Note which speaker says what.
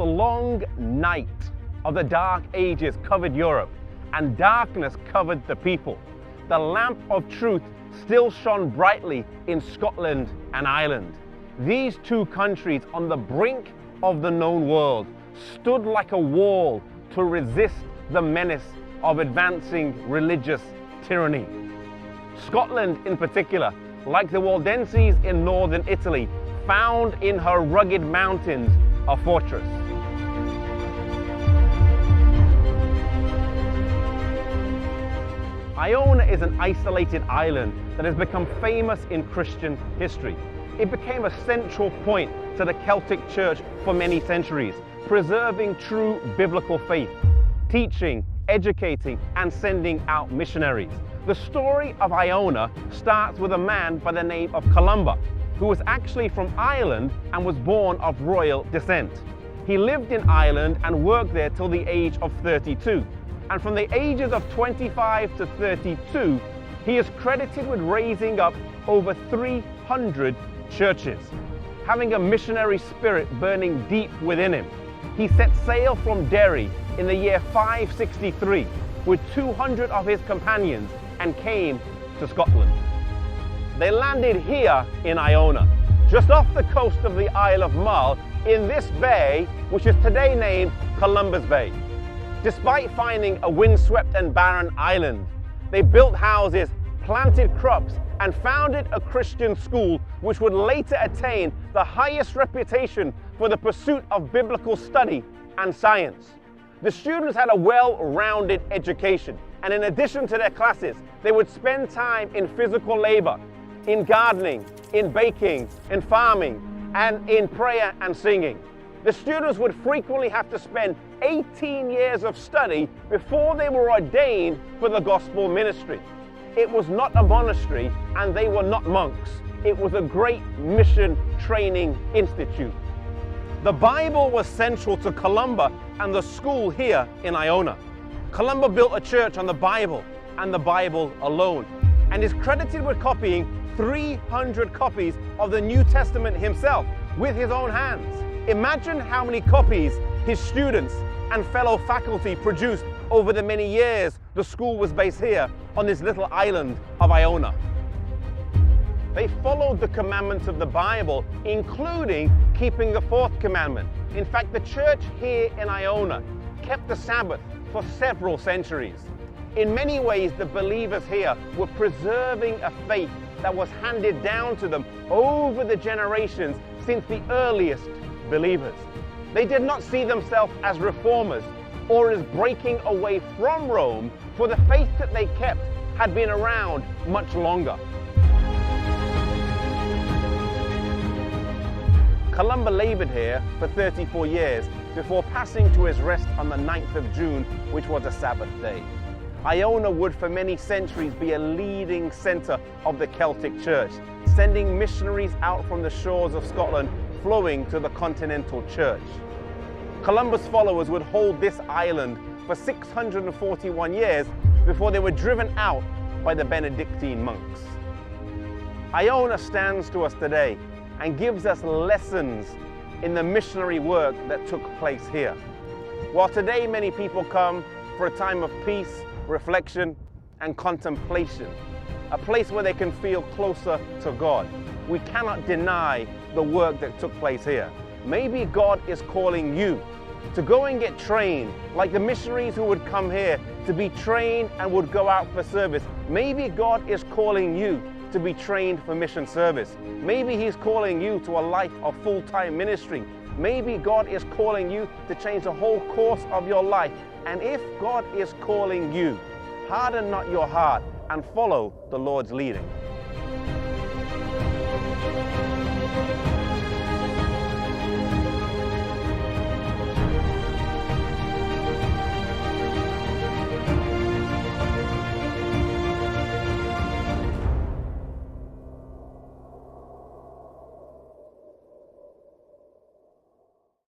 Speaker 1: long night of the Dark Ages covered Europe, and darkness covered the people, the lamp of truth still shone brightly in Scotland and Ireland. These two countries on the brink of the known world stood like a wall to resist the menace of advancing religious tyranny. Scotland in particular, like the Waldenses in northern Italy, found in her rugged mountains a fortress. Iona is an isolated island that has become famous in Christian history. It became a central point to the Celtic Church for many centuries, preserving true biblical faith, teaching, educating, and sending out missionaries. The story of Iona starts with a man by the name of Columba, who was actually from Ireland and was born of royal descent. He lived in Ireland and worked there till the age of 32. And from the ages of 25 to 32, he is credited with raising up over 300 churches. Having a missionary spirit burning deep within him, he set sail from Derry in the year 563 with 200 of his companions and came to Scotland. They landed here in Iona, just off the coast of the Isle of Mull, in this bay, which is today named Columbus Bay. Despite finding a windswept and barren island, they built houses, planted crops, and founded a Christian school which would later attain the highest reputation for the pursuit of biblical study and science. The students had a well-rounded education, and in addition to their classes, they would spend time in physical labor, in gardening, in baking, in farming, and in prayer and singing. The students would frequently have to spend 18 years of study before they were ordained for the gospel ministry. It was not a monastery, and they were not monks. It was a great mission training institute. The Bible was central to Columba and the school here in Iona. Columba built a church on the Bible and the Bible alone, and is credited with copying 300 copies of the New Testament himself with his own hands. Imagine how many copies his students and fellow faculty produced over the many years the school was based here on this little island of Iona. They followed the commandments of the Bible, including keeping the fourth commandment. In fact, the church here in Iona kept the Sabbath for several centuries. In many ways, the believers here were preserving a faith that was handed down to them over the generations since the earliest believers. They did not see themselves as reformers or as breaking away from Rome, for the faith that they kept had been around much longer. Columba labored here for 34 years before passing to his rest on the 9th of June, which was a Sabbath day. Iona would for many centuries be a leading center of the Celtic Church, sending missionaries out from the shores of Scotland, flowing to the continental church. Columbus' followers would hold this island for 641 years before they were driven out by the Benedictine monks. Iona stands to us today and gives us lessons in the missionary work that took place here. While today many people come for a time of peace, reflection, and contemplation, a place where they can feel closer to God, we cannot deny the work that took place here. Maybe God is calling you to go and get trained, like the missionaries who would come here to be trained and would go out for service. Maybe God is calling you to be trained for mission service. Maybe He's calling you to a life of full-time ministry. Maybe God is calling you to change the whole course of your life. And if God is calling you, harden not your heart and follow the Lord's leading.